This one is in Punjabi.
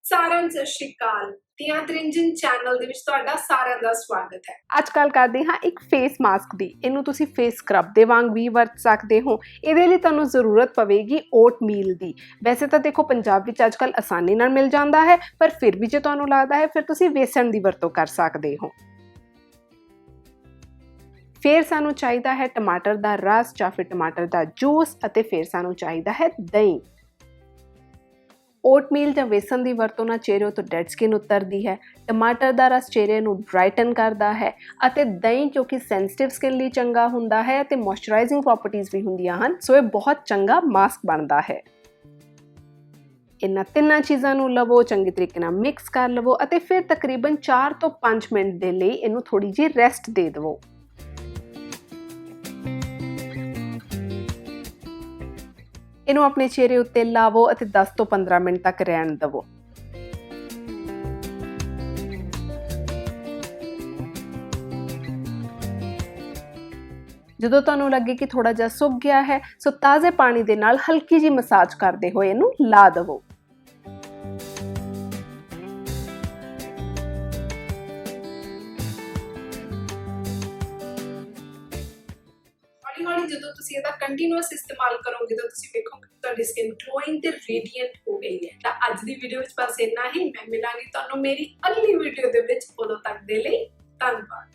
ਸਾਰਿਆਂ ਨੂੰ ਸਤਿ ਸ਼੍ਰੀ ਅਕਾਲ। ਤੀਆਂ ਤ੍ਰਿੰਜਨ ਚੈਨਲ ਦੇ ਵਿੱਚ ਤੁਹਾਡਾ ਸਾਰਿਆਂ ਦਾ ਸਵਾਗਤ ਹੈ। ਅੱਜ ਕੱਲ ਕਰਦੇ ਹਾਂ ਇੱਕ ਫੇਸ ਮਾਸਕ ਦੀ। ਇਹਨੂੰ ਤੁਸੀਂ ਫੇਸ ਸਕਰਬ ਦੇ ਵਾਂਗ ਵੀ ਵਰਤ ਸਕਦੇ ਹੋ। ਇਹਦੇ ਲਈ ਤੁਹਾਨੂੰ ਜ਼ਰੂਰਤ ਪਵੇਗੀ ਓਟ ਮੀਲ ਦੀ। ਵੈਸੇ ਤਾਂ ਦੇਖੋ ਪੰਜਾਬ ਵਿੱਚ ਅੱਜ ਕੱਲ ਆਸਾਨੀ ਨਾਲ ਮਿਲ ਜਾਂਦਾ ਹੈ, ਪਰ ਫਿਰ ਵੀ ਜੇ ਤੁਹਾਨੂੰ ਲੱਗਦਾ ਹੈ ਫਿਰ ਤੁਸੀਂ ਵੇਸਣ ਦੀ ਵਰਤੋਂ ਕਰ ਸਕਦੇ ਹੋ। ਫਿਰ ਸਾਨੂੰ ਚਾਹੀਦਾ ਹੈ ਟਮਾਟਰ ਦਾ ਰਸ ਜਾਂ ਫਿਰ ਟਮਾਟਰ ਦਾ ਜੂਸ, ਅਤੇ ਫਿਰ ਸਾਨੂੰ ਚਾਹੀਦਾ ਹੈ ਦਹੀਂ। ਓਟਮੀਲ ਜਾਂ ਵੇਸਣ ਦੀ ਵਰਤੋਂ ਨਾਲ ਚਿਹਰੇ ਉੱਤੇ ਡੈਡ ਸਕਿਨ ਉਤਰਦੀ ਹੈ। ਟਮਾਟਰ ਦਾ ਰਸ ਚਿਹਰੇ ਨੂੰ ਬ੍ਰਾਈਟਨ ਕਰਦਾ ਹੈ, ਅਤੇ ਦਹੀਂ ਜੋ ਕਿ ਸੈਂਸਿਟਿਵ ਸਕਿਨ ਲਈ ਚੰਗਾ ਹੁੰਦਾ ਹੈ ਅਤੇ ਮੋਇਸਚਰਾਈਜ਼ਿੰਗ ਪ੍ਰੋਪਰਟੀਜ਼ ਵੀ ਹੁੰਦੀਆਂ ਹਨ, ਸੋ ਇਹ ਬਹੁਤ ਚੰਗਾ ਮਾਸਕ ਬਣਦਾ ਹੈ। ਇਹਨਾਂ ਤਿੰਨਾਂ ਚੀਜ਼ਾਂ ਨੂੰ ਲਵੋ, ਚੰਗੇ ਤਰੀਕੇ ਨਾਲ ਮਿਕਸ ਕਰ ਲਵੋ, ਅਤੇ ਫਿਰ ਤਕਰੀਬਨ 4 ਤੋਂ 5 ਮਿੰਟ ਦੇ ਲਈ ਇਹਨੂੰ ਥੋੜੀ ਜਿਹੀ ਰੈਸਟ ਦੇ ਦਿਵੋ। ਇਹਨੂੰ ਆਪਣੇ ਚਿਹਰੇ ਉੱਤੇ ਲਾਵੋ ਅਤੇ 10 ਤੋਂ 15 ਮਿੰਟ ਤੱਕ ਰਹਿਣ ਦਿਵੋ। ਜਦੋਂ ਤੁਹਾਨੂੰ ਲੱਗੇ ਕਿ ਥੋੜਾ ਜਿਹਾ ਸੁੱਕ ਗਿਆ ਹੈ, ਸੋ ਤਾਜ਼ੇ ਪਾਣੀ ਦੇ ਨਾਲ ਹਲਕੀ ਜਿਹੀ ਮਸਾਜ ਕਰਦੇ ਹੋਏ ਇਹਨੂੰ ਲਾ ਦਿਵੋ। ਹੌਲੀ ਜਦੋਂ ਤੁਸੀਂ ਇਹਦਾ ਕੰਟੀਨਿਊਅਸ ਇਸਤੇਮਾਲ ਕਰੋਗੇ ਤਾਂ ਤੁਸੀਂ ਵੇਖੋਗੇ ਕਿ ਤੁਹਾਡੀ ਸਕਿਨ ਗਲੋਇੰਗ ਤੇ ਰੇਡੀਐਂਟ ਹੋ ਗਈ ਹੈ। ਤਾਂ ਅੱਜ ਦੀ ਵੀਡੀਓ ਵਿੱਚ ਬਸ ਇੰਨਾ ਹੀ। ਮੈਂ ਮਿਲਾਂਗੀ ਤੁਹਾਨੂੰ ਮੇਰੀ ਅਗਲੀ ਵੀਡੀਓ ਦੇ ਵਿੱਚ। ਉਦੋਂ ਤੱਕ ਦੇ ਲਈ ਧੰਨਵਾਦ।